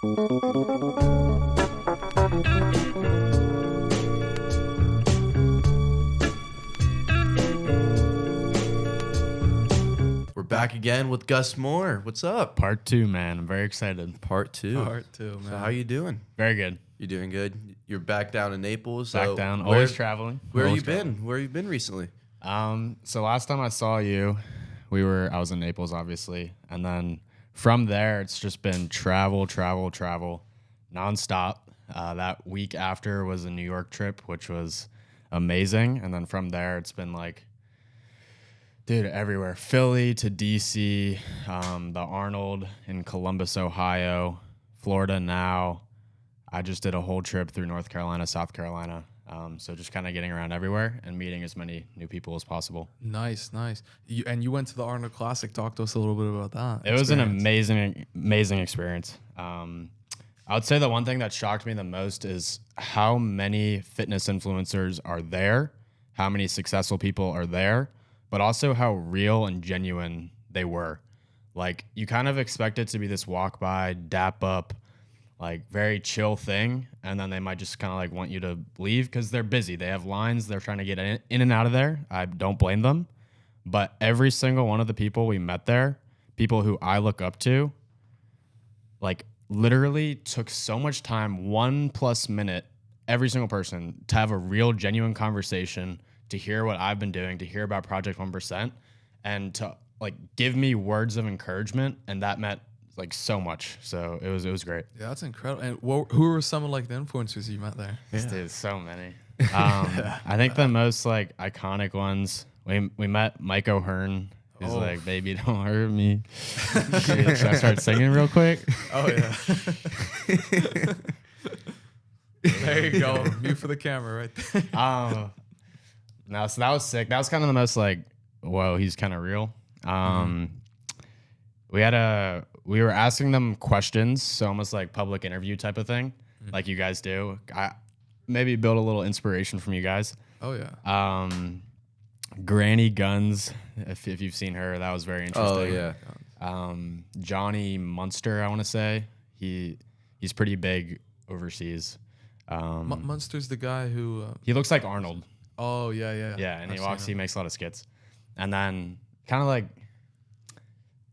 We're back again with Gus Moore. What's up? Part 2, man. I'm very excited. Part two, man. So how you doing? Very good. You doing good? You're back down in Naples. Back so down. where- Always traveling. Where Always you been? Where you been recently? So last time I saw you, I was in Naples, obviously. And then from there, it's just been travel, nonstop. That week after was a New York trip, which was amazing. And then from there, it's been like, dude, everywhere. Philly to DC, the Arnold in Columbus, Ohio, Florida now. I just did a whole trip through North Carolina, South Carolina. So just kind of getting around everywhere and meeting as many new people as possible. Nice. You went to the Arnold Classic. Talk to us a little bit about that. It was an amazing experience. I would say the one thing that shocked me the most is how many fitness influencers are there, how many successful people are there, but also how real and genuine they were. Like, you kind of expect it to be this walk by, dap up, like very chill thing, and then they might just kind of like want you to leave because they're busy. They have lines. They're trying to get in and out of there. I don't blame them. But every single one of the people we met there, people who I look up to, like literally took so much time, 1+ minute, every single person, to have a real genuine conversation, to hear what I've been doing, to hear about Project 1%, and to like give me words of encouragement. And that meant like so much. So it was great. Yeah, that's incredible. And who were some of like the influencers you met there? Dude, so many. I think the most like iconic ones, we met Mike O'Hearn, who's like, "Baby, don't hurt me." Should I start singing real quick? Oh yeah. There you go. Mute for the camera right there. No, so that was sick. That was kind of the most like, whoa, he's kind of real. We were asking them questions, so almost like public interview type of thing, like you guys do. I maybe build a little inspiration from you guys. Oh yeah. Granny Guns, if you've seen her, that was very interesting. Oh yeah. Johnny Munster, I want to say he's pretty big overseas. Munster's the guy who. He looks like Arnold. Oh yeah. Yeah, and he makes a lot of skits, and then kind of like,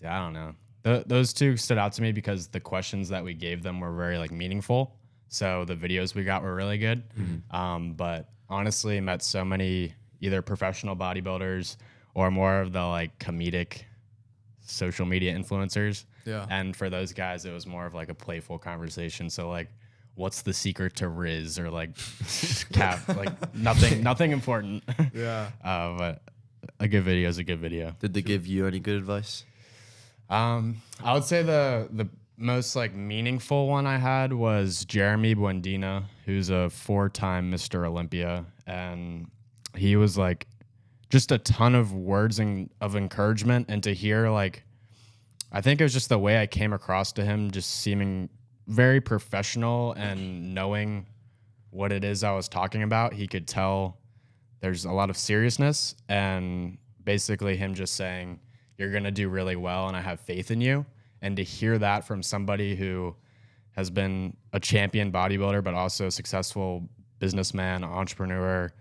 I don't know. Those two stood out to me because the questions that we gave them were very like meaningful. So the videos we got were really good. But honestly, met so many either professional bodybuilders or more of the like comedic social media influencers. Yeah. And for those guys, it was more of like a playful conversation. So like, what's the secret to Riz or like cap? Like nothing important. Yeah. But a good video is a good video. Did they give you any good advice? I would say the most like meaningful one I had was Jeremy Buendina, who's a 4-time Mr. Olympia, and he was like just a ton of words of encouragement, and to hear like, I think it was just the way I came across to him, just seeming very professional and knowing what it is I was talking about. He could tell there's a lot of seriousness, and basically him just saying, "You're going to do really well, and I have faith in you." And to hear that from somebody who has been a champion bodybuilder, but also a successful businessman, entrepreneur,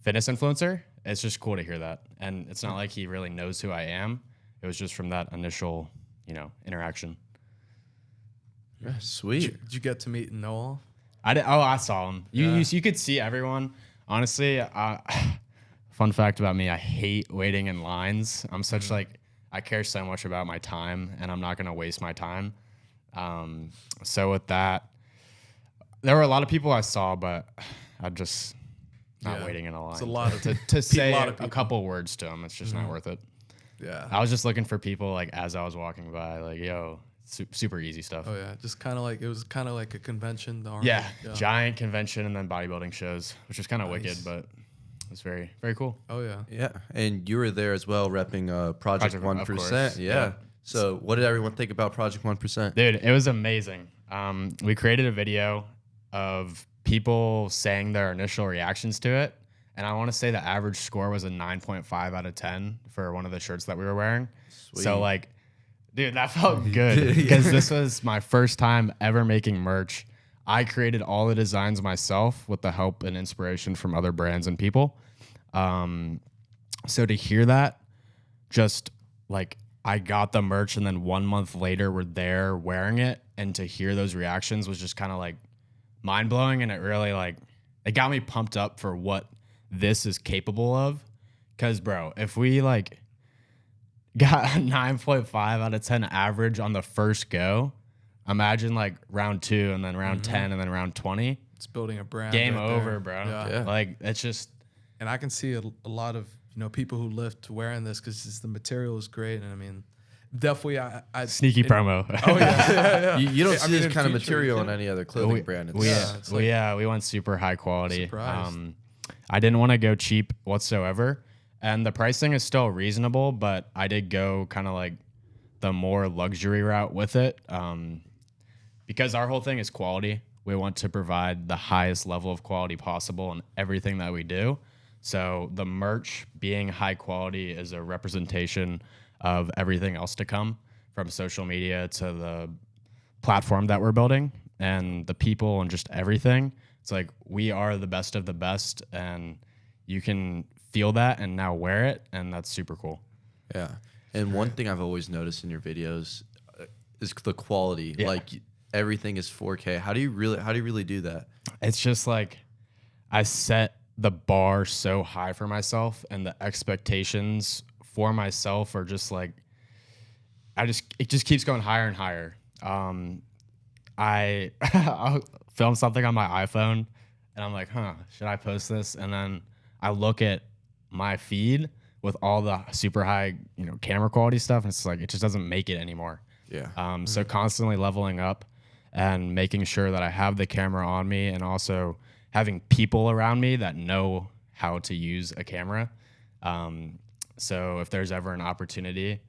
fitness influencer, it's just cool to hear that. And it's not like he really knows who I am. It was just from that initial, interaction. Yeah, sweet. Did you get to meet Noel? I saw him. You could see everyone. Honestly, fun fact about me, I hate waiting in lines. I'm such I care so much about my time, and I'm not going to waste my time. So with that, there were a lot of people I saw, but I'm just not waiting in a line. It's a lot of to say lot of a couple words to them. It's just not worth it. Yeah. I was just looking for people like as I was walking by, like, yo, super easy stuff. Oh yeah, just kind of like, it was kind of like a convention. The Arnold, Yeah, giant convention and then bodybuilding shows, which was kind of Nice. wicked, but it was very, very cool. Oh yeah. Yeah, and you were there as well, repping Project Project 1%. of course. Yeah. Yeah. So what did everyone think about Project 1%? Dude, it was amazing. We created a video of people saying their initial reactions to it, and I want to say the average score was a 9.5 out of 10 for one of the shirts that we were wearing. Sweet. So like, Dude, that felt good because this was my first time ever making merch. I created all the designs myself with the help and inspiration from other brands and people. So to hear that, just like I got the merch and then 1 month later we're there wearing it, and to hear those reactions was just kind of like mind blowing, and it really like it got me pumped up for what this is capable of. Cause bro, if we like got a 9.5 out of 10 average on the first go, imagine like round 2 and then round 10 and then round 20. It's building a brand. Game right over, there. bro. Yeah. Like it's just And I can see a lot of people who lift wearing this because the material is great, and I mean, definitely I sneaky promo. Oh yeah. You don't I see mean, this in kind of future, material you on can- any other clothing brand. It's- We went super high quality. Surprised. I didn't want to go cheap whatsoever, and the pricing is still reasonable, but I did go kind of like the more luxury route with it, because our whole thing is quality. We want to provide the highest level of quality possible in everything that we do. So the merch being high quality is a representation of everything else to come, from social media to the platform that we're building and the people and just everything. It's like we are the best of the best, and you can feel that and now wear it, and that's super cool. Yeah. And one thing I've always noticed in your videos is the quality. Yeah. Like everything is 4K. How do you really do that? It's just like I set the bar so high for myself, and the expectations for myself are just like it just keeps going higher and higher. I'll film something on my iPhone and I'm like, should I post this? And then I look at my feed with all the super high, camera quality stuff, and it's like it just doesn't make it anymore. Yeah. So constantly leveling up and making sure that I have the camera on me, and also having people around me that know how to use a camera. So if there's ever an opportunity,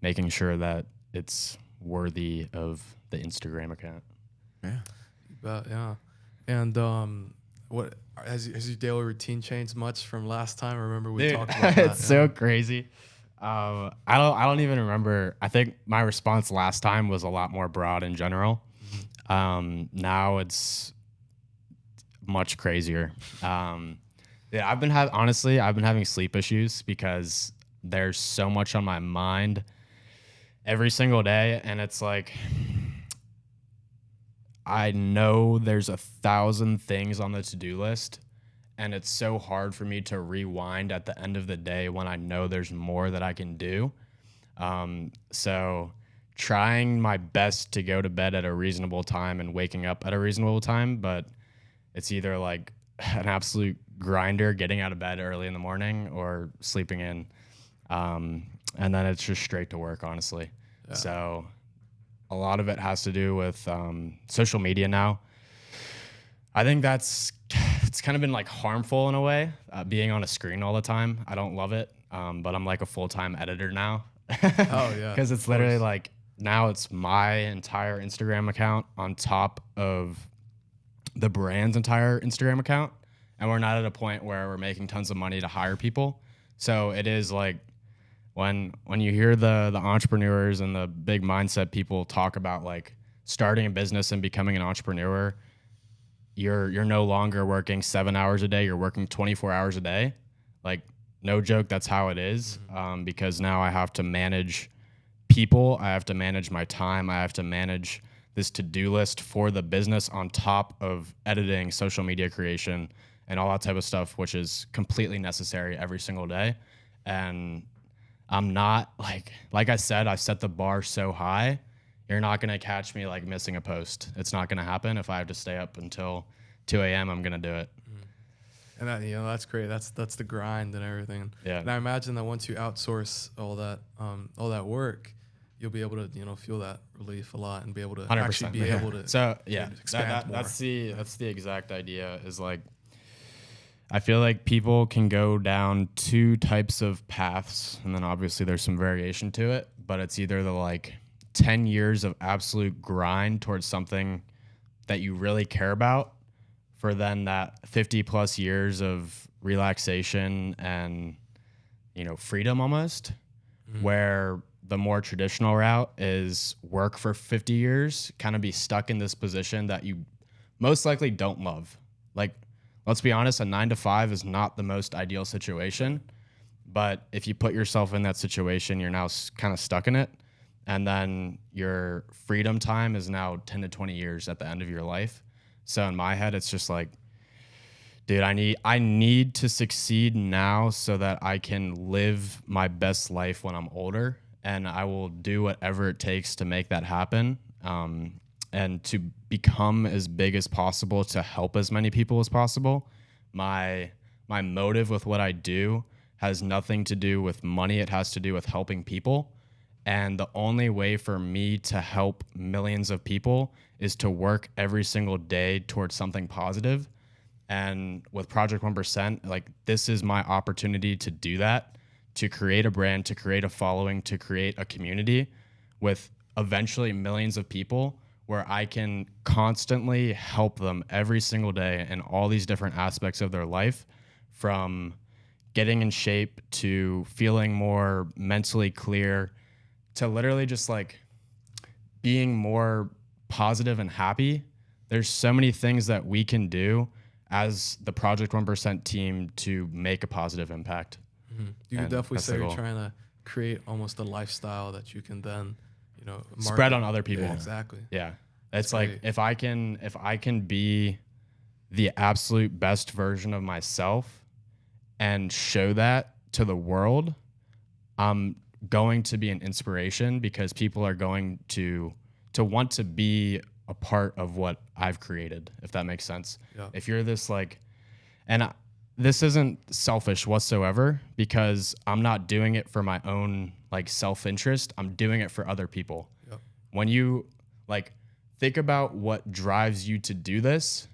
making sure that it's worthy of the Instagram account. Yeah. But yeah. And what has your daily routine changed much from last time? I remember we talked about that. It's so crazy. I don't even remember. I think my response last time was a lot more broad in general. Now it's much crazier. Yeah, I've been having sleep issues because there's so much on my mind every single day, and it's like I know there's 1,000 things on the to-do list, and it's so hard for me to rewind at the end of the day when I know there's more that I can do. So trying my best to go to bed at a reasonable time and waking up at a reasonable time, but it's either like an absolute grinder getting out of bed early in the morning or sleeping in. And then it's just straight to work, honestly. Yeah. So a lot of it has to do with social media now. I think it's kind of been like harmful in a way, being on a screen all the time. I don't love it, but I'm like a full-time editor now. Oh, yeah. Because it's literally like now it's my entire Instagram account on top of the brand's entire Instagram account. And we're not at a point where we're making tons of money to hire people. So it is like when you hear the entrepreneurs and the big mindset people talk about like starting a business and becoming an entrepreneur, you're no longer working 7 hours a day, you're working 24 hours a day. Like, no joke, that's how it is. Because now I have to manage people, I have to manage my time, I have to manage this to-do list for the business on top of editing, social media creation, and all that type of stuff, which is completely necessary every single day. And I'm not like I said, I set the bar so high. You're not going to catch me like missing a post. It's not going to happen. If I have to stay up until 2 a.m., I'm going to do it. And that, that's great. That's the grind and everything. Yeah. And I imagine that once you outsource all that work, you'll be able to, feel that relief a lot and be able to 100%, actually be able to. So yeah, expand more. that's the exact idea is like, I feel like people can go down two types of paths, and then obviously there's some variation to it, but it's either the like 10 years of absolute grind towards something that you really care about, for then that 50 plus years of relaxation and, freedom almost, where the more traditional route is work for 50 years, kind of be stuck in this position that you most likely don't love. Like, let's be honest, a 9 to 5 is not the most ideal situation. But if you put yourself in that situation, you're now kind of stuck in it. And then your freedom time is now 10 to 20 years at the end of your life. So in my head, it's just like, dude, I need to succeed now so that I can live my best life when I'm older. And I will do whatever it takes to make that happen. And to become as big as possible, to help as many people as possible. My motive with what I do has nothing to do with money. It has to do with helping people. And the only way for me to help millions of people is to work every single day towards something positive. And with Project 1%, like, this is my opportunity to do that, to create a brand, to create a following, to create a community with eventually millions of people, where I can constantly help them every single day in all these different aspects of their life, from getting in shape to feeling more mentally clear to literally just like being more positive and happy. There's so many things that we can do as the Project 1% team to make a positive impact. Mm-hmm. You could definitely say you're trying to create almost a lifestyle that you can then, spread on other people. Yeah, exactly. Yeah. It's like, if I can be the absolute best version of myself and show that to the world, I'm going to be an inspiration, because people are going to want to be a part of what I've created, if that makes sense. Yeah. If you're this like, this isn't selfish whatsoever, because I'm not doing it for my own like self-interest. I'm doing it for other people. Yep. When you like think about what drives you to do this,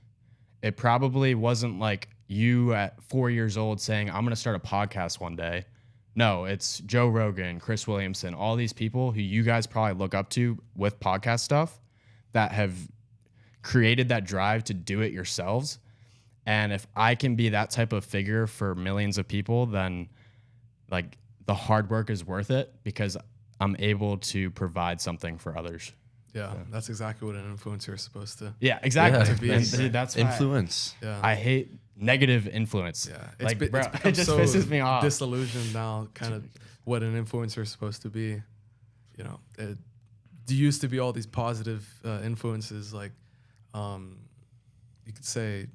it probably wasn't like you at 4 years old saying, I'm going to start a podcast one day. No, it's Joe Rogan, Chris Williamson, all these people who you guys probably look up to with podcast stuff that have created that drive to do it yourselves. And if I can be that type of figure for millions of people, then like the hard work is worth it, because I'm able to provide something for others. Yeah, that's exactly what an influencer is supposed to. Yeah, exactly. Yeah. And dude, that's influence. Yeah. I hate negative influence. Yeah, Like, it's bro, become it just so pisses me off. disillusioned now, kind of what an influencer is supposed to be. It used to be all these positive influences, like you could say,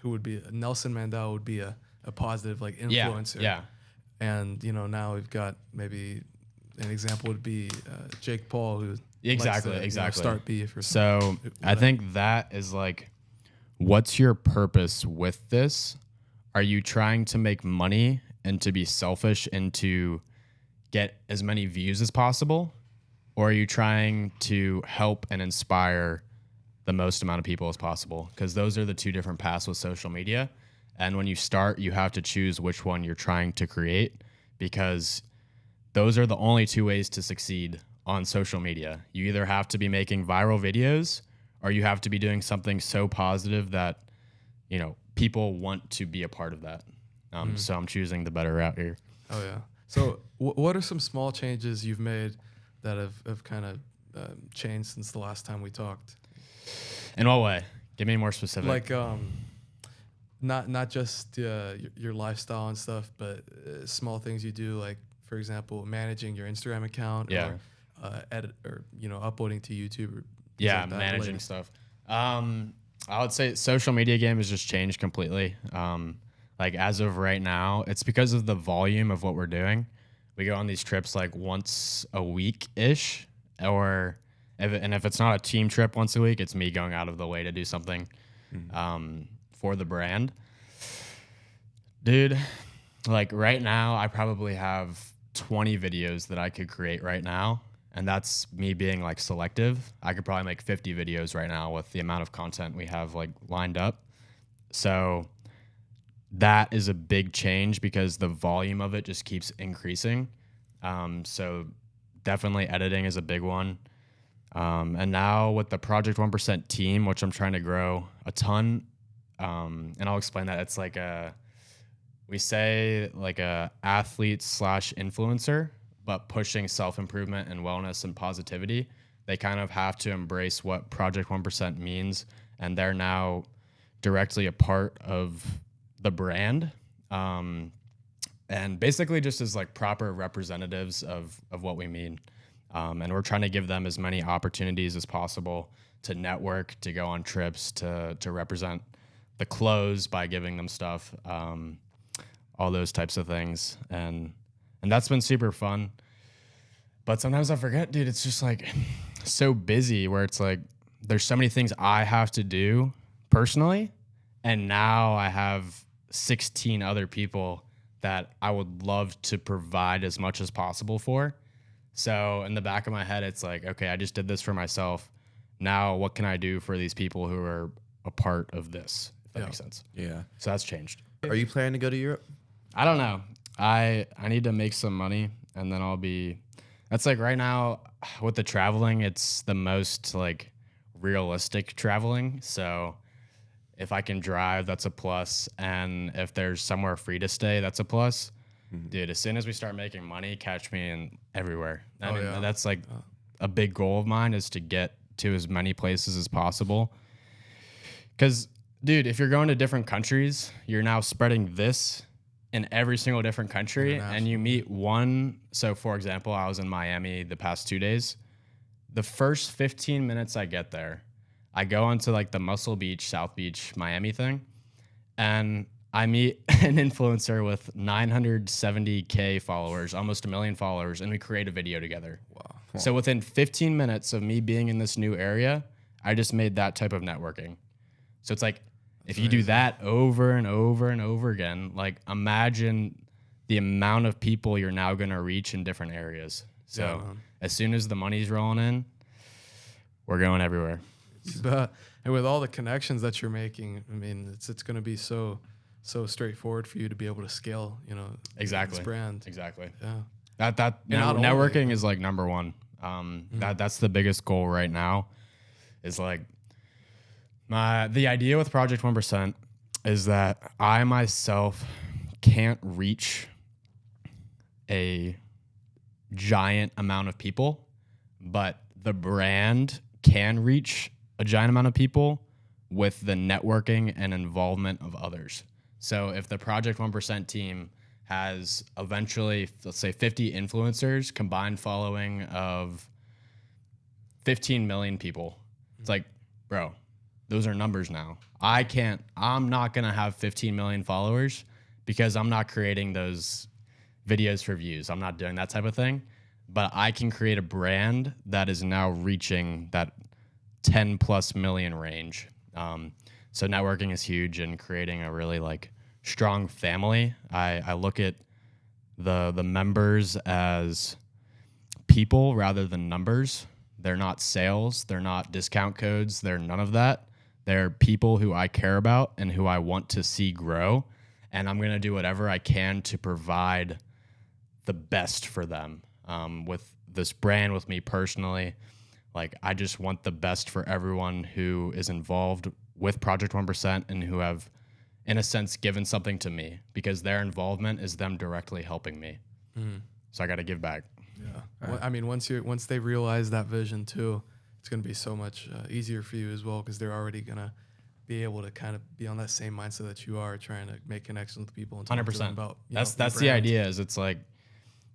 who would be Nelson Mandela would be a positive like influencer. Yeah. And now we've got, maybe an example would be Jake Paul, who Exactly. likes to, start beef or so something. I think that is like, what's your purpose with this? Are you trying to make money and to be selfish and to get as many views as possible? Or are you trying to help and inspire the most amount of people as possible? Because those are the two different paths with social media. And when you start, you have to choose which one you're trying to create, because those are the only two ways to succeed on social media. You either have to be making viral videos, or you have to be doing something so positive that, people want to be a part of that. So I'm choosing the better route here. Oh, yeah. So what are some small changes you've made that have kind of changed since the last time we talked? In what way? Give me more specific. Like, not just your lifestyle and stuff, but small things you do, like, for example, managing your Instagram account, or edit, or uploading to YouTube, or like managing stuff. I would say social media game has just changed completely. Like, as of right now, it's because of the volume of what we're doing. We go on these trips like once a week ish, if it's not a team trip once a week, it's me going out of the way to do something for the brand. Dude, like right now, I probably have 20 videos that I could create right now. And that's me being like selective. I could probably make 50 videos right now with the amount of content we have like lined up. So that is a big change, because the volume of it just keeps increasing. So definitely editing is a big one. And now with the Project 1% team, which I'm trying to grow a ton, and I'll explain that. It's like we say like a athlete / influencer, but pushing self-improvement and wellness and positivity, they kind of have to embrace what Project 1% means. And they're now directly a part of the brand. And basically just as like proper representatives of what we mean. And we're trying to give them as many opportunities as possible to network, to go on trips, to represent the clothes by giving them stuff, all those types of things. And that's been super fun. But sometimes I forget, dude, it's just like so busy where it's like there's so many things I have to do personally. And now I have 16 other people that I would love to provide as much as possible for. So in the back of my head, it's like, okay, I just did this for myself. Now what can I do for these people who are a part of this, if that makes sense? Yeah. So that's changed. Are you planning to go to Europe? I don't know. I need to make some money, and then I'll be... That's like right now with the traveling, it's the most like realistic traveling. So if I can drive, that's a plus. And if there's somewhere free to stay, that's a plus. Dude, as soon as we start making money, catch me in everywhere. I mean, that's like a big goal of mine, is to get to as many places as possible. Because, dude, if you're going to different countries, you're now spreading this in every single different country, and you meet one. So, for example, I was in Miami the past 2 days. The first 15 minutes I get there, I go onto like the Muscle Beach, South Beach, Miami thing, and I meet an influencer with 970K followers, almost 1 million followers, and we create a video together. Wow. So within 15 minutes of me being in this new area, I just made that type of networking. So it's like, if you do that over and over and over again, like imagine the amount of people you're now going to reach in different areas. So as soon as the money's rolling in, we're going everywhere. And with all the connections that you're making, I mean, it's going to be so straightforward for you to be able to scale, exactly this brand. Exactly. Yeah. Networking is like number one. That's the biggest goal right now, is like the idea with Project 1% is that I myself can't reach a giant amount of people, but the brand can reach a giant amount of people with the networking and involvement of others. So if the Project 1% team has eventually, let's say 50 influencers, combined following of 15 million people, it's like, bro, those are numbers now. I'm not going to have 15 million followers because I'm not creating those videos for views. I'm not doing that type of thing. But I can create a brand that is now reaching that 10 plus million range. So networking is huge, and creating a really like strong family. I look at the members as people rather than numbers. They're not sales. They're not discount codes. They're none of that. They're people who I care about and who I want to see grow. And I'm going to do whatever I can to provide the best for them. With this brand, with me personally, like I just want the best for everyone who is involved with Project 1% and who have, in a sense, given something to me, because their involvement is them directly helping me. So I got to give back. Yeah. Well, I mean, once they realize that vision too, it's going to be so much easier for you as well, because they're already going to be able to kind of be on that same mindset that you are, trying to make connections with people and talk 100%. to them about. That's the idea. Is it's like,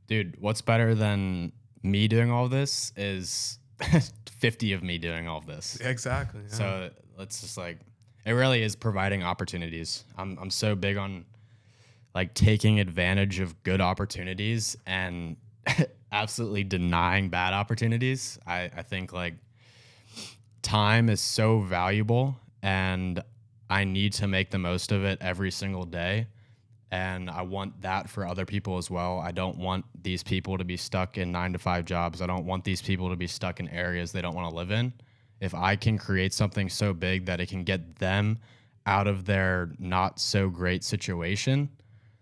dude, what's better than me doing all this is 50 of me doing all this. Exactly. Yeah. So it's just like, it really is providing opportunities. I'm so big on like taking advantage of good opportunities and absolutely denying bad opportunities. I think like time is so valuable, and I need to make the most of it every single day. And I want that for other people as well. I don't want these people to be stuck in 9-to-5 jobs. I don't want these people to be stuck in areas they don't want to live in. If I can create something so big that it can get them out of their not so great situation,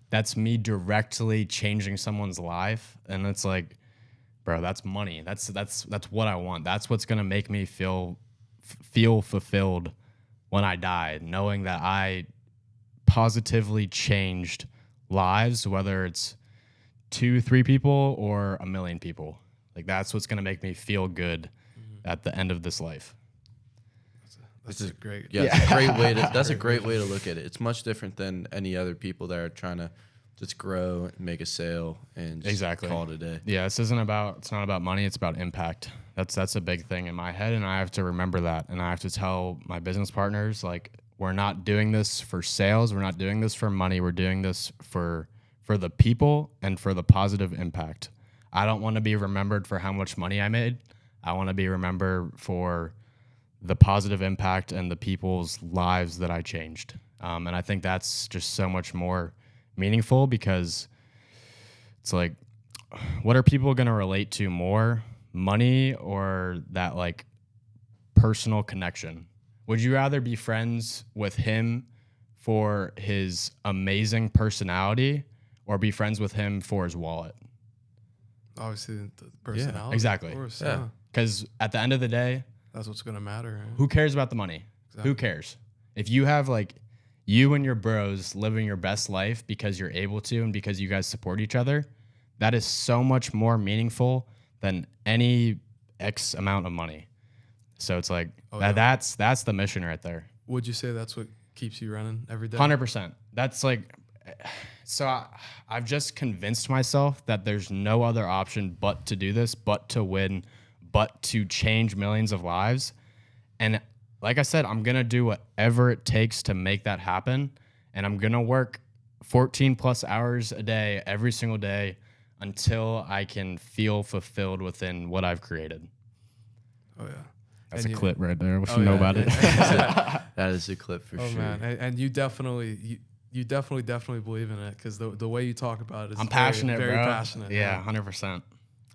that's me directly changing someone's life. And it's like, bro, that's money. That's what I want. That's what's going to make me feel fulfilled when I die, knowing that I positively changed lives, whether it's 2-3 people or 1 million people. Like that's what's going to make me feel good at the end of this life. That's a great. Yeah, it's a great way to. That's a great way to look at it. It's much different than any other people that are trying to just grow and make a sale and just call it a day. Yeah, it's not about money. It's about impact. That's a big thing in my head, and I have to remember that. And I have to tell my business partners, like, we're not doing this for sales. We're not doing this for money. We're doing this for the people and for the positive impact. I don't want to be remembered for how much money I made. I want to be remembered for the positive impact and the people's lives that I changed. And I think that's just so much more meaningful, because it's like, what are people going to relate to more, money or that like personal connection? Would you rather be friends with him for his amazing personality or be friends with him for his wallet? Obviously, the personality. Yeah, exactly. Of course, yeah. Because at the end of the day, that's what's going to matter. Right? Who cares about the money? Exactly. Who cares? If you have like you and your bros living your best life because you're able to and because you guys support each other, that is so much more meaningful than any X amount of money. So it's like that's the mission right there. Would you say that's what keeps you running every day? 100%. That's like, so I've just convinced myself that there's no other option but to do this, but to win, but to change millions of lives. And like I said, I'm going to do whatever it takes to make that happen. And I'm going to work 14 plus hours a day, every single day, until I can feel fulfilled within what I've created. Oh, yeah. That's a clip right there. What you know about it? That is a clip for sure. Oh, man. And you definitely believe in it, because the way you talk about it is I'm passionate, very bro. Passionate. Yeah, 100%.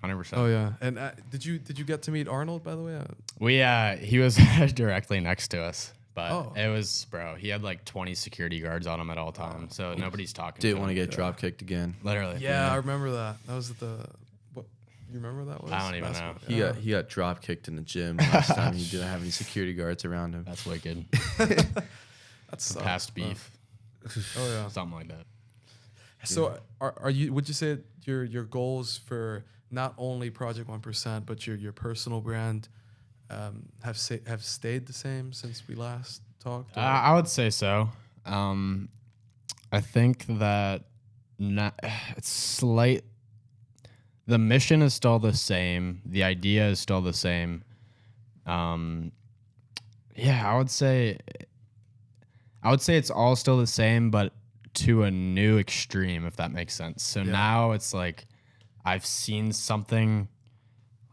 100%. Oh yeah. And did you get to meet Arnold, by the way? He was directly next to us, but it was, bro, he had like 20 security guards on him at all times, so nobody's talking. Didn't want to get drop kicked again. Literally. Yeah, I remember that. That was what you remember that was? I don't even know. He got drop kicked in the gym last time. He didn't have any security guards around him. That's wicked. That's past beef. Oh yeah. Something like that. So are you, would you say your goals for not only Project 1%, but your personal brand have stayed the same since we last talked? I would say so. I think that it's slight. The mission is still the same. The idea is still the same. I would say it's all still the same, but to a new extreme, if that makes sense. So now it's like I've seen something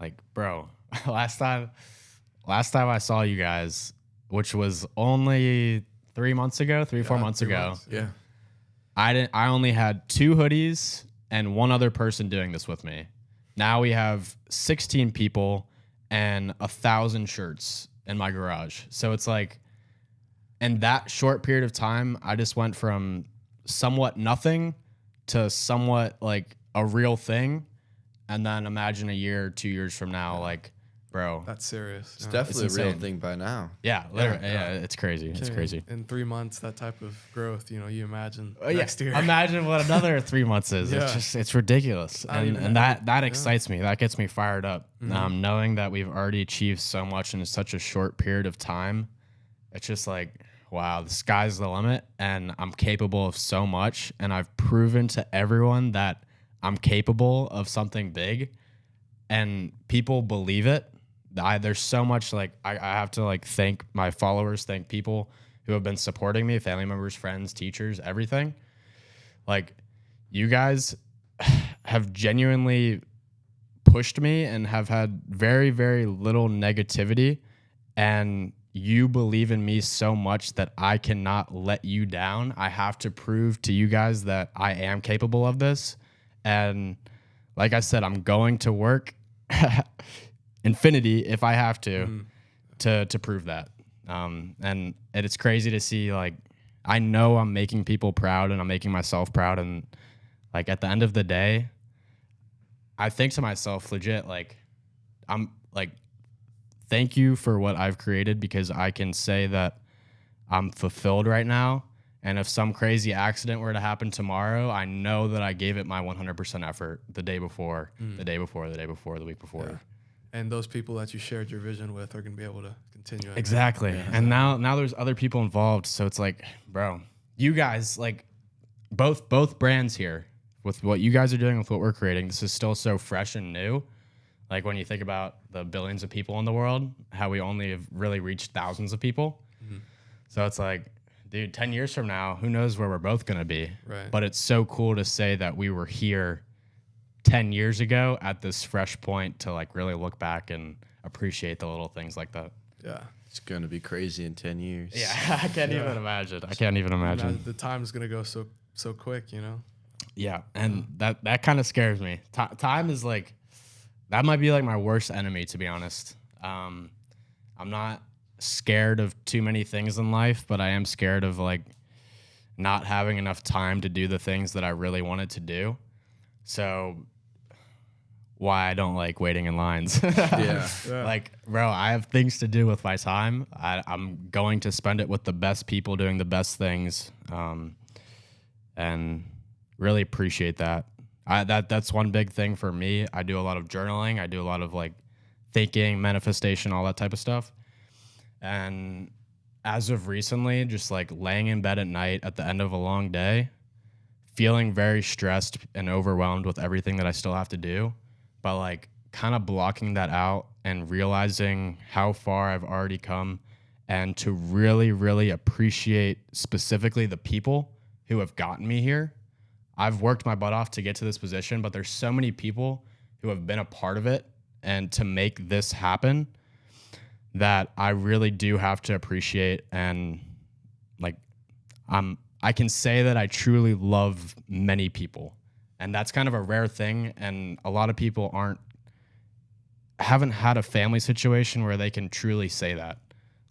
like, bro, last time I saw you guys, which was only 3 months ago, 4 months ago. Yeah. I only had 2 hoodies and 1 other person doing this with me. Now we have 16 people and 1,000 shirts in my garage. So it's like, in that short period of time, I just went from somewhat nothing to somewhat like a real thing. And then imagine a year or 2 years from now, like, bro, that's serious. It's definitely a real thing by now. Yeah, literally. Yeah, it's crazy. It's crazy. In 3 months, that type of growth, you imagine next year. Imagine what another 3 months is. Yeah. It's ridiculous. And that excites me. That gets me fired up. Knowing that we've already achieved so much in such a short period of time, it's just like, wow, the sky's the limit, and I'm capable of so much, and I've proven to everyone that I'm capable of something big, and people believe it. There's so much, like, I have to like thank my followers, thank people who have been supporting me, family members, friends, teachers, everything. Like, you guys have genuinely pushed me and have had very, very little negativity, and you believe in me so much that I cannot let you down. I have to prove to you guys that I am capable of this. And like I said, I'm going to work infinity if I have to prove that. And it's crazy to see, like, I know I'm making people proud and I'm making myself proud. And like, at the end of the day, I think to myself, legit, like, I'm like, thank you for what I've created, because I can say that I'm fulfilled right now. And if some crazy accident were to happen tomorrow, I know that I gave it my 100% effort the day before, the day before, the day before, the week before. Yeah. And those people that you shared your vision with are going to be able to continue. Exactly. Yeah. And now there's other people involved. So it's like, bro, you guys, like both brands here with what you guys are doing, with what we're creating, this is still so fresh and new. Like when you think about the billions of people in the world, how we only have really reached thousands of people. So it's like, dude, 10 years from now, who knows where we're both going to be. Right. But it's so cool to say that we were here 10 years ago at this fresh point to like really look back and appreciate the little things like that. Yeah. It's going to be crazy in 10 years. Yeah, I can't even imagine. I can't even imagine. The time's going to go so quick, you know? Yeah, and that kind of scares me. Time is like, that might be like my worst enemy, to be honest. I'm not scared of too many things in life, but I am scared of like not having enough time to do the things that I really wanted to do. So why I don't like waiting in lines. Yeah. Like, bro, I have things to do with my time. I'm going to spend it with the best people doing the best things, and really appreciate that. That's one big thing for me. I do a lot of journaling. I do a lot of like thinking, manifestation, all that type of stuff. And as of recently, just like laying in bed at night at the end of a long day, feeling very stressed and overwhelmed with everything that I still have to do, but like kind of blocking that out and realizing how far I've already come, and to really, really appreciate specifically the people who have gotten me here. I've worked my butt off to get to this position, but there's so many people who have been a part of it and to make this happen that I really do have to appreciate. And like, I can say that I truly love many people, and that's kind of a rare thing. And a lot of people haven't had a family situation where they can truly say that.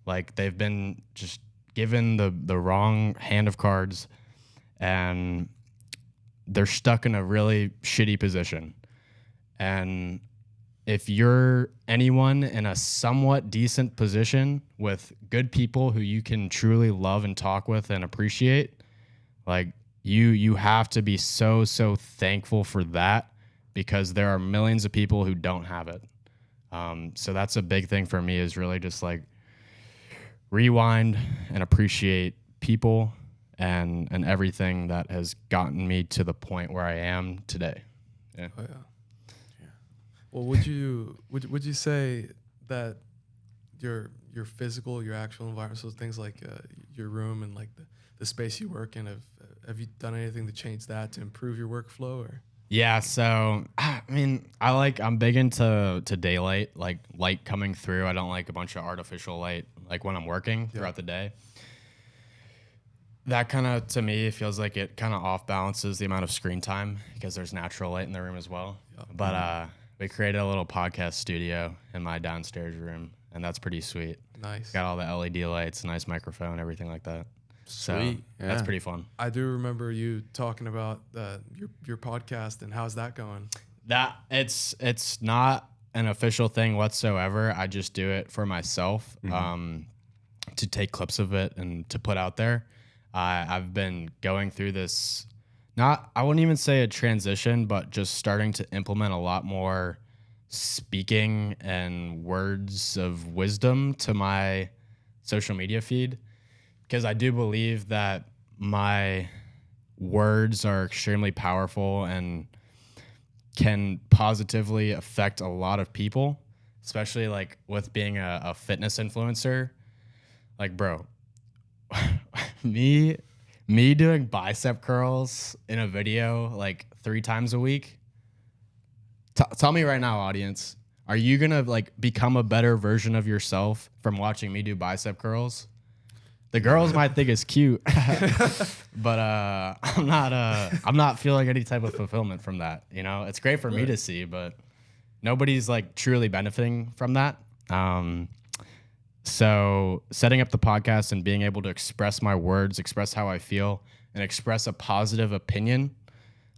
Like, they've been just given the wrong hand of cards, and they're stuck in a really shitty position. And if you're anyone in a somewhat decent position with good people who you can truly love and talk with and appreciate, like you have to be so thankful for that, because there are millions of people who don't have it. So that's a big thing for me, is really just like rewind and appreciate people and everything that has gotten me to the point where I am today. Yeah. Oh, yeah. Well, would you say that your physical, your actual environment, so things like your room and like the space you work in, have you done anything to change that, to improve your workflow? Or yeah, so I mean, I'm big into daylight, like light coming through. I don't like a bunch of artificial light, like when I'm working throughout the day. That kind of, to me, feels like it kind of off balances the amount of screen time, because there's natural light in the room as well. Yep. But we created a little podcast studio in my downstairs room, and that's pretty sweet. Nice. Got all the LED lights, nice microphone, everything like that. Sweet. So that's pretty fun. I do remember you talking about your podcast, and how's that going? That it's not an official thing whatsoever. I just do it for myself, to take clips of it and to put out there. I've been going through this, I wouldn't even say a transition, but just starting to implement a lot more speaking and words of wisdom to my social media feed, because I do believe that my words are extremely powerful and can positively affect a lot of people, especially like with being a fitness influencer. Like, bro, me doing bicep curls in a video like 3 times a week. Tell me right now, audience, are you gonna like become a better version of yourself from watching me do bicep curls? The girls might think it's cute, but I'm not feeling any type of fulfillment from that. You know, it's great for me to see, but nobody's like truly benefiting from that. So setting up the podcast and being able to express my words, express how I feel, and express a positive opinion,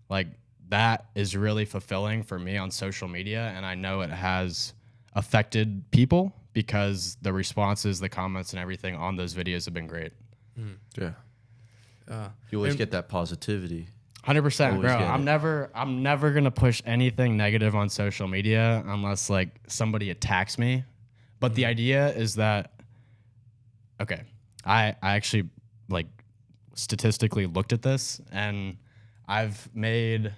like that is really fulfilling for me on social media. And I know it has affected people, because the responses, the comments, and everything on those videos have been great. Yeah. You always get that positivity. 100%, bro. I'm never gonna push anything negative on social media unless like somebody attacks me. But the idea is that, okay, I actually like statistically looked at this, and I've made,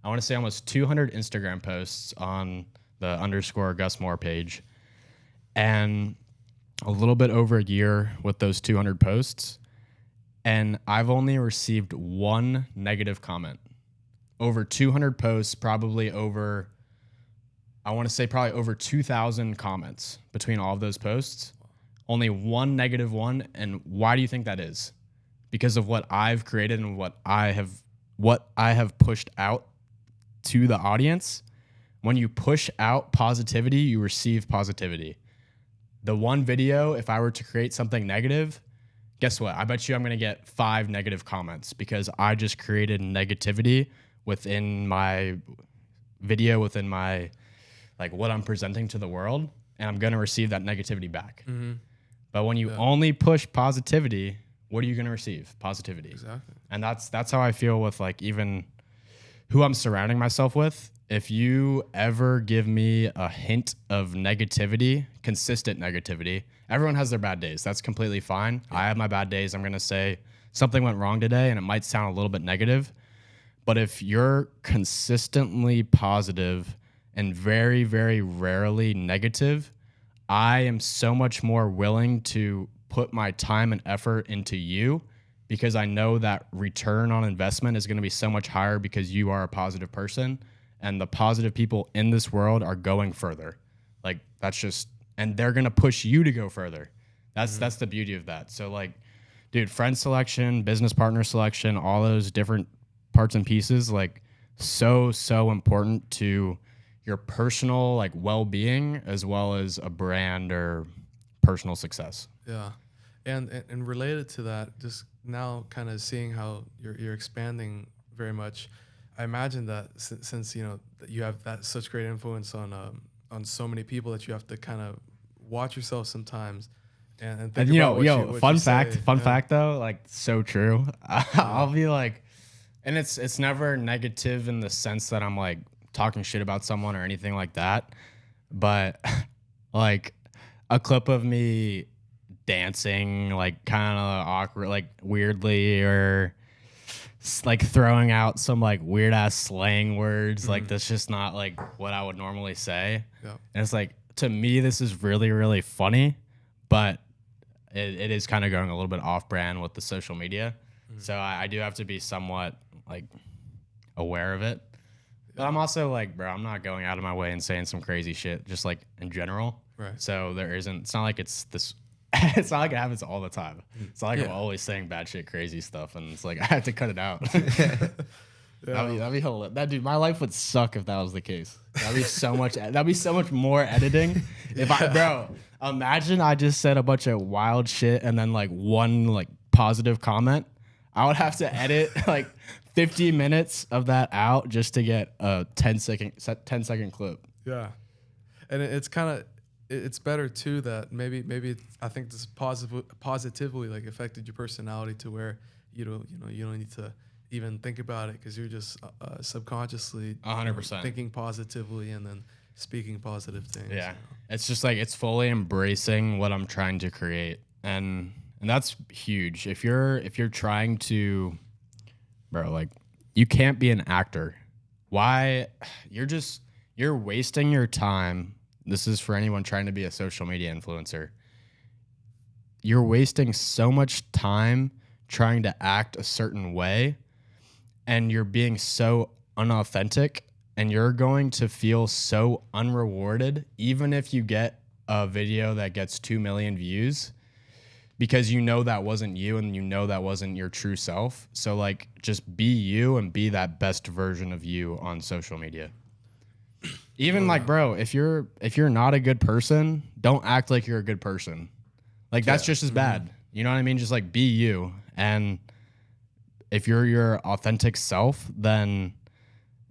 I want to say almost 200 Instagram posts on the _Gus Moore page, and a little bit over a year with those 200 posts. And I've only received one negative comment. Over 200 posts, probably over, I want to say probably over 2,000 comments between all of those posts. Only one negative one. And why do you think that is? Because of what I've created and what I have pushed out to the audience. When you push out positivity, you receive positivity. The one video, if I were to create something negative, guess what? I bet you I'm going to get 5 negative comments because I just created negativity within my video, within my, like what I'm presenting to the world, and I'm going to receive that negativity back. Mm-hmm. But when you only push positivity, what are you going to receive? Positivity. Exactly. And that's how I feel with like even who I'm surrounding myself with. If you ever give me a hint of negativity, consistent negativity, everyone has their bad days. That's completely fine. Yeah. I have my bad days. I'm going to say something went wrong today, and it might sound a little bit negative. But if you're consistently positive and very, very rarely negative, I am so much more willing to put my time and effort into you because I know that return on investment is going to be so much higher because you are a positive person. And the positive people in this world are going further. Like that's just, and they're going to push you to go further. That's the beauty of that. So like, dude, friend selection, business partner selection, all those different parts and pieces, like so important to your personal like well-being as well as a brand or personal success. Yeah. And related to that, just now kind of seeing how you're expanding very much, I imagine that since you know that you have that such great influence on so many people that you have to kind of watch yourself sometimes and think about what fun you fact though, like so true. I'll be like, and it's never negative in the sense that I'm like talking shit about someone or anything like that, but like a clip of me dancing like kind of awkward, like weirdly, or like throwing out some like weird ass slang words, like that's just not like what I would normally say. Yeah. And it's like, to me, this is really, really funny, but it is kind of going a little bit off brand with the social media. So I do have to be somewhat like aware of it. But I'm also like, bro, I'm not going out of my way and saying some crazy shit just like in general. Right. So it's not like it's this, it's not like it happens all the time. It's not like I'm always saying bad shit, crazy stuff, and it's like I have to cut it out. That'd be hilarious. That dude, my life would suck if that was the case. That'd be so much more editing. Bro, imagine I just said a bunch of wild shit and then like one like positive comment. I would have to edit like 50 minutes of that out just to get a 10 second clip. Yeah, and it's kind of. It's better too that maybe I think this positively like affected your personality to where you don't need to even think about it because you're just subconsciously 100% thinking positively and then speaking positive things. Yeah, it's just like it's fully embracing what I'm trying to create, and that's huge. If you're trying to, bro, like you can't be an actor. Why? You're wasting your time. This is for anyone trying to be a social media influencer. You're wasting so much time trying to act a certain way, and you're being so unauthentic, and you're going to feel so unrewarded, even if you get a video that gets 2 million views, because you know that wasn't you and you know that wasn't your true self. So like, just be you and be that best version of you on social media. Even like, bro, if you're not a good person, don't act like you're a good person. Like that's just as bad. You know what I mean? Just like be you. And if you're your authentic self, then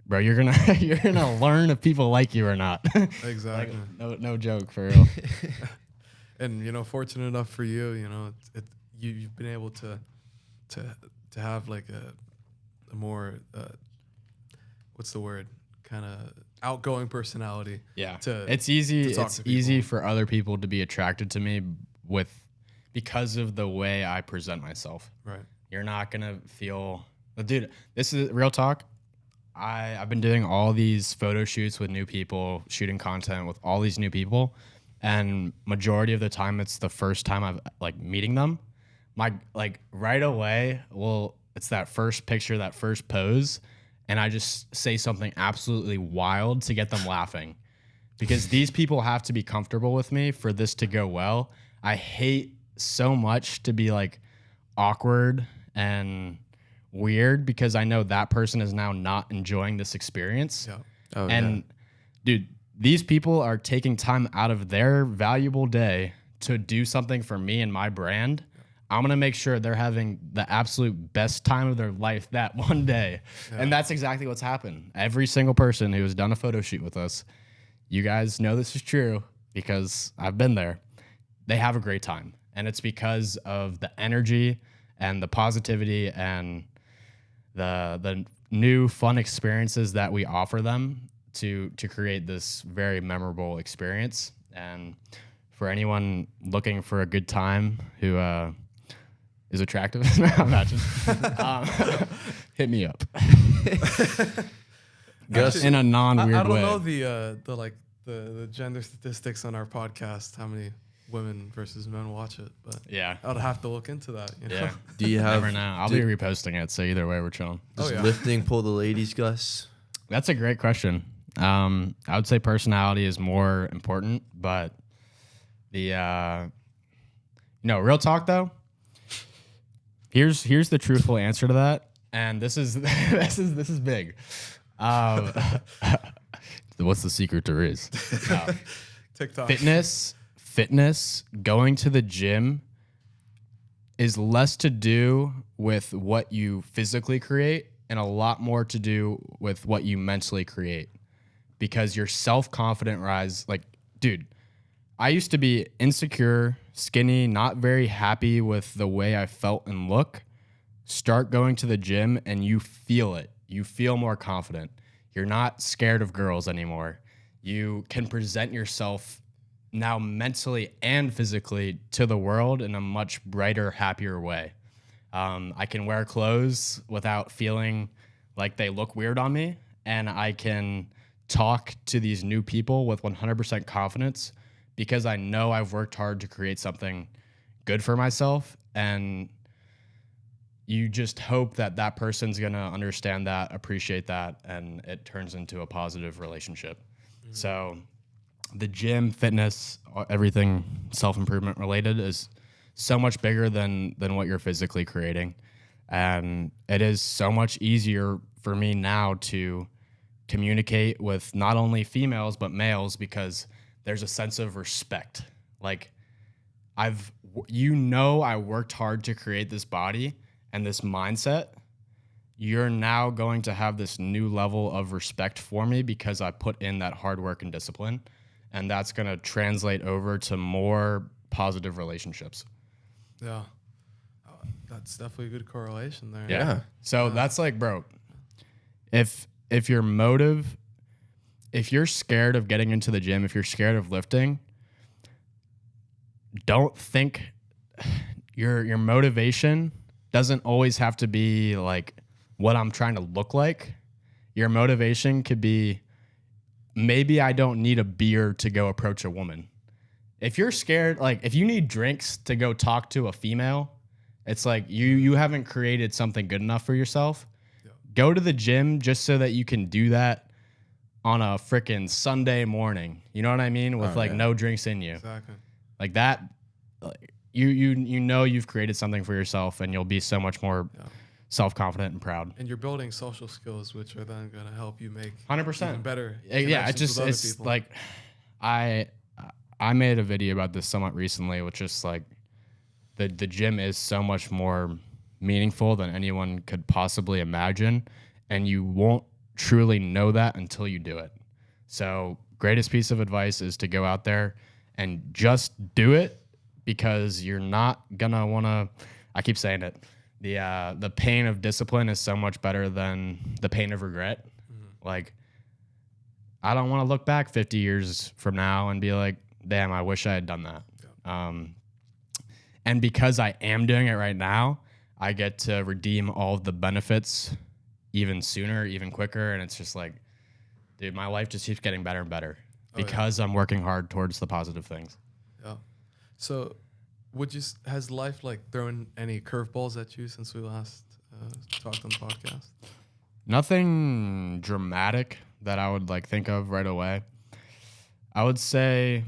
bro, you're gonna learn if people like you or not. Exactly. Like, no joke, for real. And fortunate enough for you, you've been able to to have like a more what's the word, kind of outgoing personality. Yeah, it's easy. It's easy for other people to be attracted to me because of the way I present myself. Right. You're not gonna feel, dude. This is real talk. I've been doing all these photo shoots with new people, shooting content with all these new people, and majority of the time it's the first time I've like meeting them. Right away, well, it's that first picture, that first pose, and I just say something absolutely wild to get them laughing, because these people have to be comfortable with me for this to go well. I hate so much to be like awkward and weird, because I know that person is now not enjoying this experience. Yeah. Oh, and dude, these people are taking time out of their valuable day to do something for me and my brand. I'm going to make sure they're having the absolute best time of their life that one day. Yeah. And that's exactly what's happened. Every single person who has done a photo shoot with us, you guys know this is true because I've been there. They have a great time. And it's because of the energy and the positivity and the new fun experiences that we offer them to create this very memorable experience. And for anyone looking for a good time who is attractive, imagine, hit me up. In a non-weird way. I don't know the gender statistics on our podcast, how many women versus men watch it, but yeah, I'd have to look into that. You know? Yeah. Do you have? Never know. I'll be reposting it, so either way, we're chilling. Does lifting pull the ladies, Gus? That's a great question. I would say personality is more important, but real talk though. Here's the truthful answer to that, and this is this is big. What's the secret to Riz? TikTok. Fitness, going to the gym is less to do with what you physically create and a lot more to do with what you mentally create, because your self-confidence rise. Like, dude, I used to be insecure, skinny, not very happy with the way I felt and look. Start going to the gym and you feel it. You feel more confident. You're not scared of girls anymore. You can present yourself now mentally and physically to the world in a much brighter, happier way. I can wear clothes without feeling like they look weird on me, and I can talk to these new people with 100% confidence because I know I've worked hard to create something good for myself, and you just hope that that person's going to understand that, appreciate that, and it turns into a positive relationship. Mm-hmm. So the gym, fitness, everything self-improvement related is so much bigger than what you're physically creating. And it is so much easier for me now to communicate with not only females, but males, because there's a sense of respect. Like, I worked hard to create this body and this mindset. You're now going to have this new level of respect for me because I put in that hard work and discipline. And that's going to translate over to more positive relationships. Yeah. That's definitely a good correlation there. Yeah. So that's like, bro, if your motive, if you're scared of getting into the gym, if you're scared of lifting, don't think your motivation doesn't always have to be like what I'm trying to look like. Your motivation could be, maybe I don't need a beer to go approach a woman. If you're scared, like if you need drinks to go talk to a female, it's like you haven't created something good enough for yourself. Yeah. Go to the gym just so that you can do that on a freaking Sunday morning. You know what I mean? With no drinks in you. Exactly. Like that, you know you've created something for yourself, and you'll be so much more self-confident and proud. And you're building social skills, which are then going to help you make 100% even better. Yeah, it's people. Like I made a video about this somewhat recently, which is like the gym is so much more meaningful than anyone could possibly imagine, and you won't truly know that until you do it. So greatest piece of advice is to go out there and just do it, because you're not gonna want to, I keep saying it, the pain of discipline is so much better than the pain of regret. Like, I don't want to look back 50 years from now and be like, damn, I wish I had done that. And because I am doing it right now, I get to redeem all of the benefits even sooner, even quicker. And it's just like, dude, my life just keeps getting better and better because I'm working hard towards the positive things. Yeah. So has life like thrown any curveballs at you since we last talked on the podcast? Nothing dramatic that I would like think of right away. I would say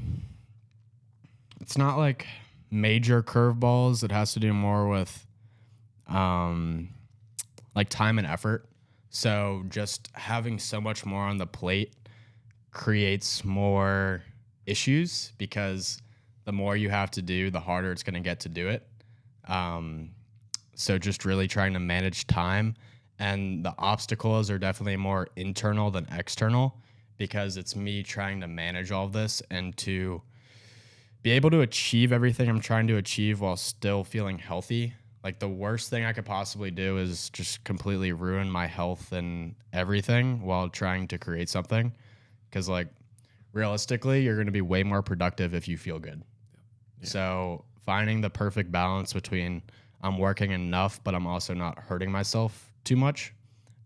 it's not like major curveballs. It has to do more with like time and effort. So just having so much more on the plate creates more issues because the more you have to do, the harder it's going to get to do it. So just really trying to manage time, and the obstacles are definitely more internal than external because it's me trying to manage all of this and to be able to achieve everything I'm trying to achieve while still feeling healthy. Like, the worst thing I could possibly do is just completely ruin my health and everything while trying to create something. Because, like, realistically, you're going to be way more productive if you feel good. Yeah. So finding the perfect balance between I'm working enough, but I'm also not hurting myself too much,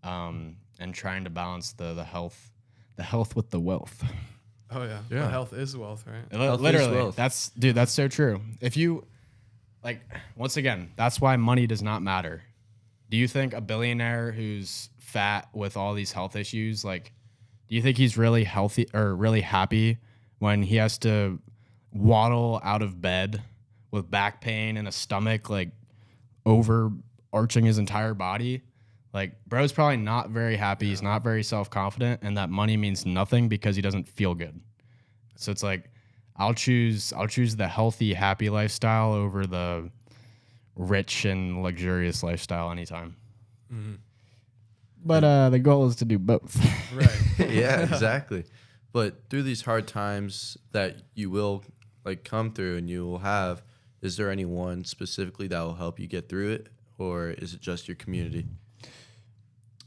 and trying to balance the health with the wealth. Oh yeah. But health is wealth, right? Literally, wealth. That's so true. If you like, once again, that's why money does not matter. Do you think a billionaire who's fat with all these health issues, like, do you think he's really healthy or really happy when he has to waddle out of bed with back pain and a stomach like overarching his entire body? Like, bro's probably not very happy. He's not very self-confident, and that money means nothing because he doesn't feel good. So it's like, I'll choose the healthy, happy lifestyle over the rich and luxurious lifestyle anytime. Mm-hmm. But the goal is to do both. Right. Yeah, exactly. But through these hard times that you will like come through and you will have, is there anyone specifically that will help you get through it, or is it just your community?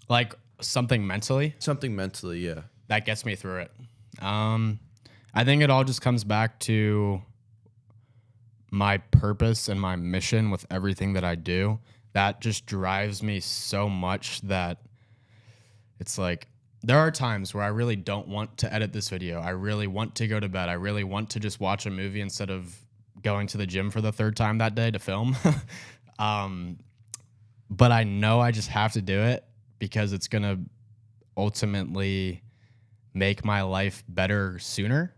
Like something mentally? Something mentally, yeah. That gets me through it. I think it all just comes back to my purpose and my mission with everything that I do. That just drives me so much that it's like, there are times where I really don't want to edit this video. I really want to go to bed. I really want to just watch a movie instead of going to the gym for the third time that day to film. But I know I just have to do it because it's going to ultimately make my life better sooner.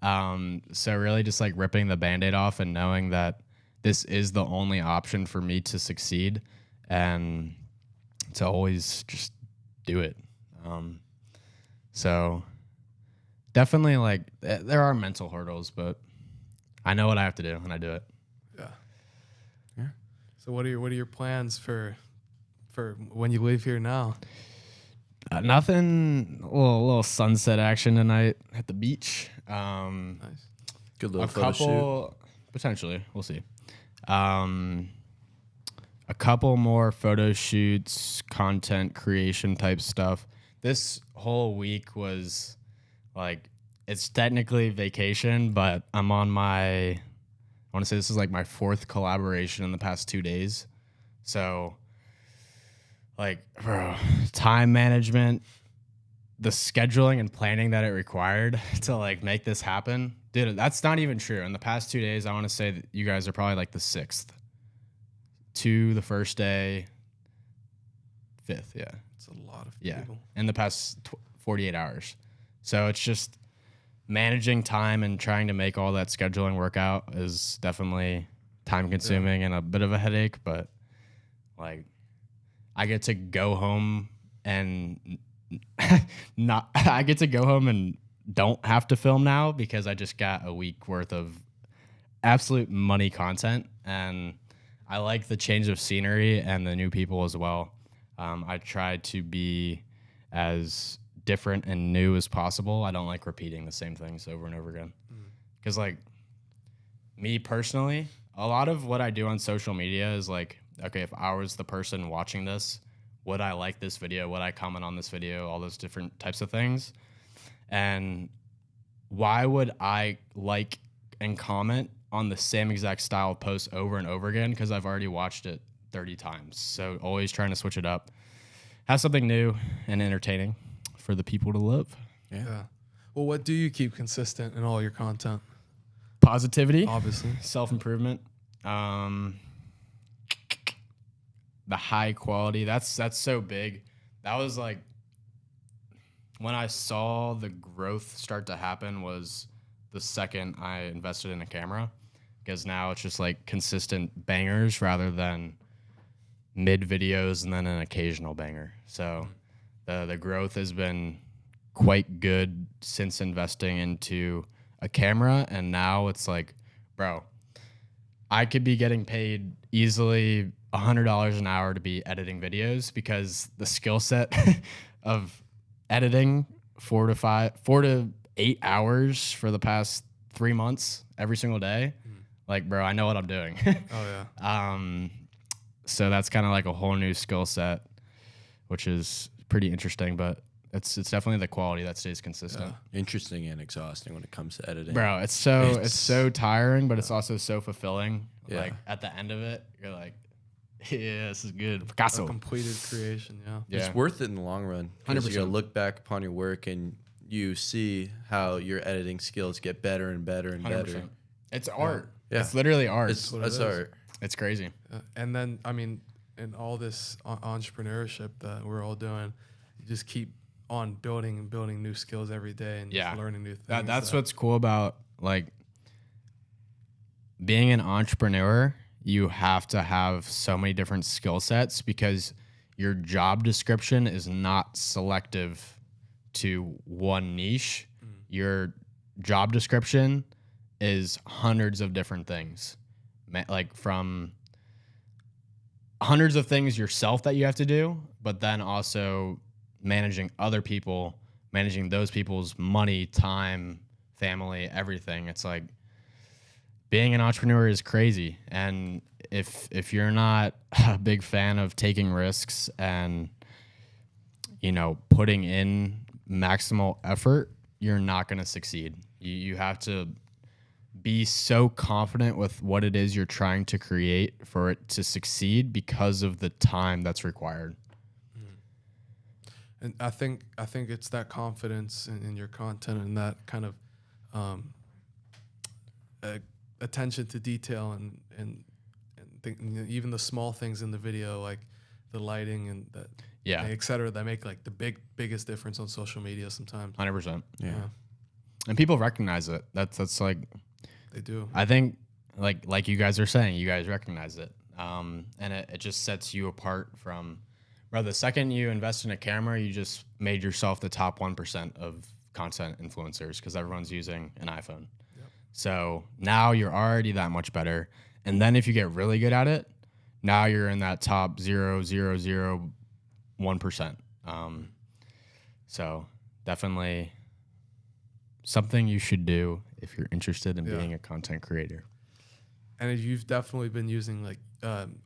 So really just like ripping the Band-Aid off and knowing that this is the only option for me to succeed and to always just do it. So definitely like there are mental hurdles, but I know what I have to do and I do it. Yeah. Yeah. So what are your plans for when you leave here now? Nothing. A little sunset action tonight at the beach. Nice. Good little photo shoot. Potentially. We'll see. A couple more photo shoots, content creation type stuff. This whole week was like, it's technically vacation, but I'm on I want to say this is like my 4th collaboration in the past 2 days. So like, bro, time management, the scheduling and planning that it required to like make this happen. Dude, that's not even true. In the past 2 days, I want to say that you guys are probably like the 6th to the first day, 5th. Yeah. It's a lot of people. Yeah. In the past 48 hours. So it's just managing time and trying to make all that scheduling work out is definitely time consuming and a bit of a headache, but like, I get to go home and don't have to film now because I just got a week worth of absolute money content, and I like the change of scenery and the new people as well. I try to be as different and new as possible. I don't like repeating the same things over and over again. Because like me personally, a lot of what I do on social media is like okay, if I was the person watching this, would I like this video? Would I comment on this video? All those different types of things. And why would I like and comment on the same exact style of post over and over again? Because I've already watched it 30 times. So always trying to switch it up. Have something new and entertaining for the people to love. Yeah. Well, what do you keep consistent in all your content? Positivity, Obviously. self-improvement, the high quality. That's so big. That was like when I saw the growth start to happen was the second I invested in a camera, because now it's just like consistent bangers rather than mid videos and then an occasional banger. So the growth has been quite good since investing into a camera, and now it's like, bro, I could be getting paid easily $100 an hour to be editing videos, because the skill set of editing 4 to 8 hours for the past 3 months every single day, like, bro, I know what I'm doing. Oh yeah. So that's kind of like a whole new skill set, which is pretty interesting, but it's definitely the quality that stays consistent. Interesting and exhausting when it comes to editing. Bro, it's so tiring, but it's also so fulfilling. Yeah. Like at the end of it, you're like, yeah, this is good. A Picasso. completed creation. Yeah. Yeah. It's worth it in the long run. 'Cause 100%. You're gonna look back upon your work and you see how your editing skills get better and better and 100%. better. It's art. Yeah. It's literally art. It's what it is. art. It's crazy. And then, I mean, in all this entrepreneurship that we're all doing, you just keep on building and building new skills every day and Yeah. just learning new things. That's what's cool about like being an entrepreneur. You have to have so many different skill sets because your job description is not selective to one niche. Your job description is hundreds of different things, like from hundreds of things yourself that you have to do, but then also managing other people, managing those people's money, time, family, everything. It's like being an entrepreneur is crazy. And if you're not a big fan of taking risks and, you know, putting in maximal effort, you're not going to succeed. You have to be so confident with what it is you're trying to create for it to succeed because of the time that's required. And I think it's that confidence in your content and that kind of attention to detail and even the small things in the video, like the lighting and that, et cetera, that make like the biggest difference on social media sometimes. 100%. Yeah. And people recognize it. That's like, They do. I think like you guys are saying, you guys recognize it. And it just sets you apart from, bro, the second you invest in a camera, you just made yourself the top 1% of content influencers because everyone's using an iPhone. Yep. So now you're already that much better. And then if you get really good at it, now you're in that top 0.001%. So definitely something you should do if you're interested in being a content creator. And you've definitely been using like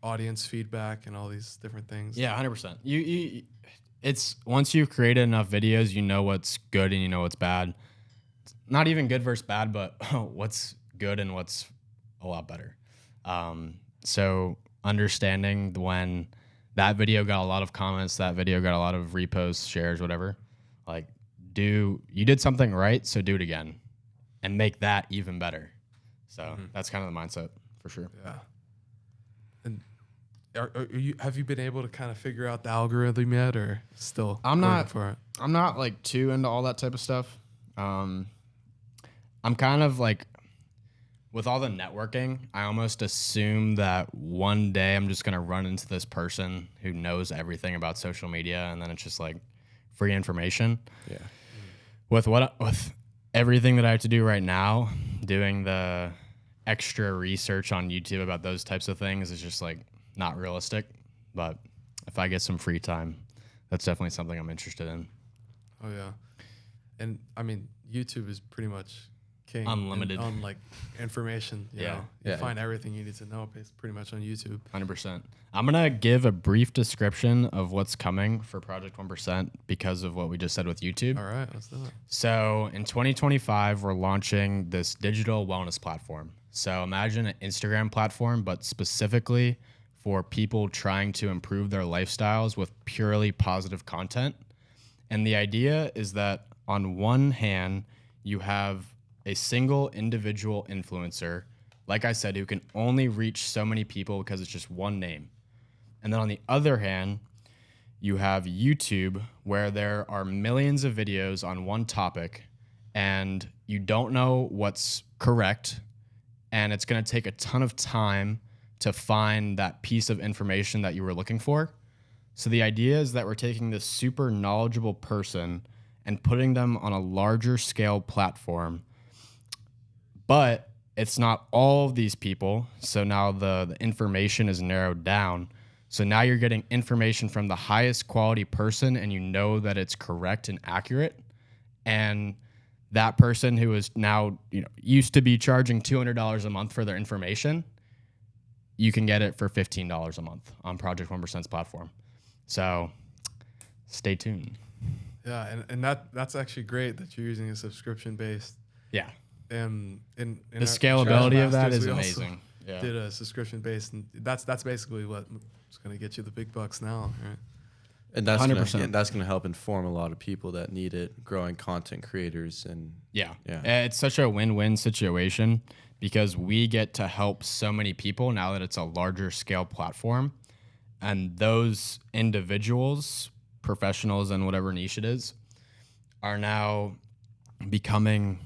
audience feedback and all these different things. Yeah, 100%. You it's once you've created enough videos, you know what's good and you know what's bad. It's not even good versus bad, but what's good and what's a lot better. So understanding when that video got a lot of comments, that video got a lot of reposts, shares, whatever, like you did something right, so do it again and make that even better. So that's kind of the mindset for sure. Yeah. And have you been able to kind of figure out the algorithm yet, or still? I'm not working for it? I'm not like too into all that type of stuff. I'm kind of like, with all the networking, I almost assume that one day I'm just gonna run into this person who knows everything about social media, and then it's just like free information. Yeah. With everything that I have to do right now, doing the extra research on YouTube about those types of things is just like not realistic. But if I get some free time, that's definitely something I'm interested in. Oh yeah. And I mean, YouTube is pretty much king. Unlimited. On like information. You Yeah. know? You Yeah. find everything you need to know pretty much on YouTube. 100%. I'm going to give a brief description of what's coming for Project 1% because of what we just said with YouTube. All right, let's do it. So in 2025, we're launching this digital wellness platform. So imagine an Instagram platform, but specifically for people trying to improve their lifestyles with purely positive content. And the idea is that on one hand, you have a single individual influencer, like I said, who can only reach so many people because it's just one name. And then on the other hand, you have YouTube, where there are millions of videos on one topic, and you don't know what's correct, and it's going to take a ton of time to find that piece of information that you were looking for. So the idea is that we're taking this super knowledgeable person and putting them on a larger scale platform, but it's not all of these people. So now the information is narrowed down. So now you're getting information from the highest quality person, and you know that it's correct and accurate. And that person who is now, used to be charging $200 a month for their information, you can get it for $15 a month on Project 1%'s platform. So stay tuned. Yeah, and that's actually great that you're using a subscription based. Yeah. In The scalability of that is amazing. Yeah. Did a subscription based, and that's basically what's going to get you the big bucks now, right? And that's 100%. That's gonna help inform a lot of people that need it, growing content creators, and Yeah. It's such a win-win situation because we get to help so many people now that it's a larger scale platform. And those individuals, professionals in whatever niche it is, are now becoming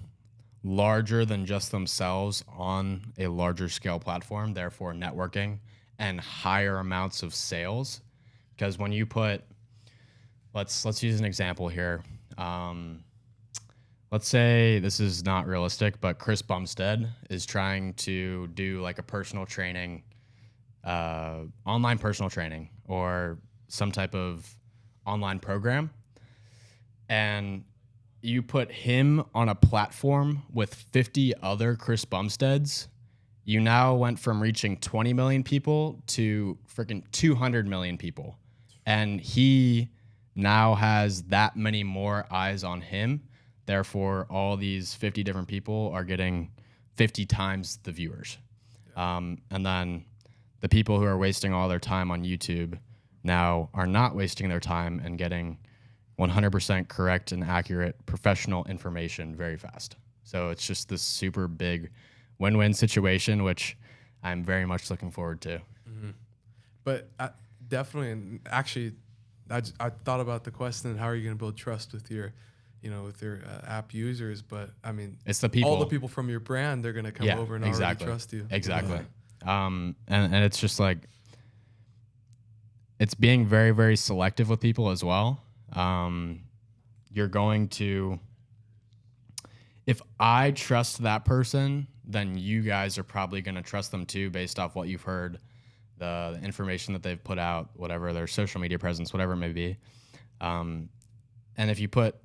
larger than just themselves on a larger scale platform, therefore networking and higher amounts of sales. Because when you put, let's use an example here. Let's say this is not realistic, but Chris Bumstead is trying to do like a personal training, online personal training, or some type of online program. And you put him on a platform with 50 other Chris Bumsteads, you now went from reaching 20 million people to freaking 200 million people. And he now has that many more eyes on him. Therefore, all these 50 different people are getting 50 times the viewers. And then the people who are wasting all their time on YouTube now are not wasting their time and getting 100% correct and accurate professional information very fast. So it's just this super big win-win situation, which I'm very much looking forward to. Mm-hmm. But definitely, and actually, I thought about the question: how are you going to build trust with your, app users? But I mean, it's the people, all the people from your brand, they're going to come over and already trust you. Exactly. And it's just like, it's being very, very selective with people as well. You're going to, if I trust that person, then you guys are probably going to trust them too, based off what you've heard, the information that they've put out, whatever their social media presence, whatever it may be. And if you put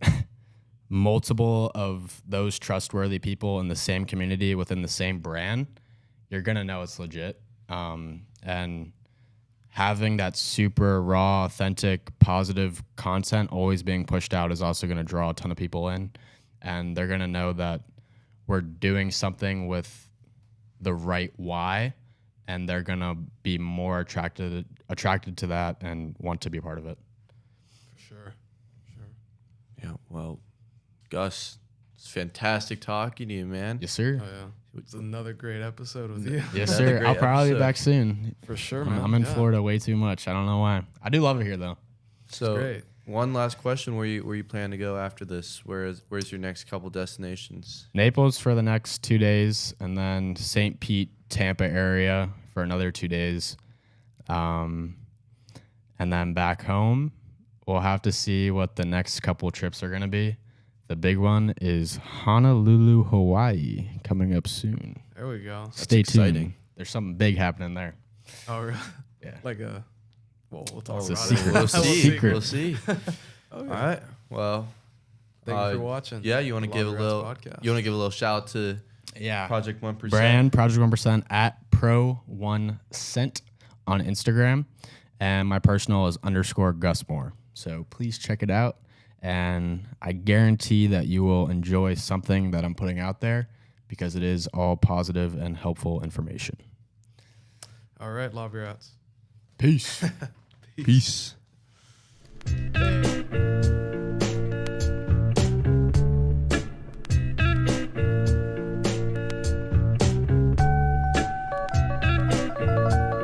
multiple of those trustworthy people in the same community within the same brand, you're going to know it's legit. And having that super raw, authentic, positive content always being pushed out is also going to draw a ton of people in. And they're going to know that we're doing something with the right why, and they're going to be more attracted to that and want to be a part of it. For sure. Yeah, well, Gus, it's fantastic talking to you, man. Yes, sir. Oh, yeah. It's another great episode with you. Yes, sir. I'll probably be back soon. For sure, man. I'm in Florida way too much. I don't know why. I do love it here, though. So, great. One last question: where you plan to go after this? Where's your next couple destinations? Naples for the next 2 days, and then St. Pete, Tampa area for another 2 days, and then back home. We'll have to see what the next couple trips are going to be. The big one is Honolulu, Hawaii, coming up soon. There we go. Stay exciting. tuned. There's something big happening there. Oh, really? Yeah. Like a. Well, we'll talk It's a about secret. it. We'll see. Secret. We'll see. Oh, yeah. All right. Well, Thank you for watching. Yeah, you want to give a little. Podcast. You want to give a little shout out to Yeah. Project 1%. Brand Project 1% at Pro1Cent on Instagram. And my personal is _GusMoore. So please check it out. And I guarantee that you will enjoy something that I'm putting out there because it is all positive and helpful information. All right, love your outs. Peace. Peace.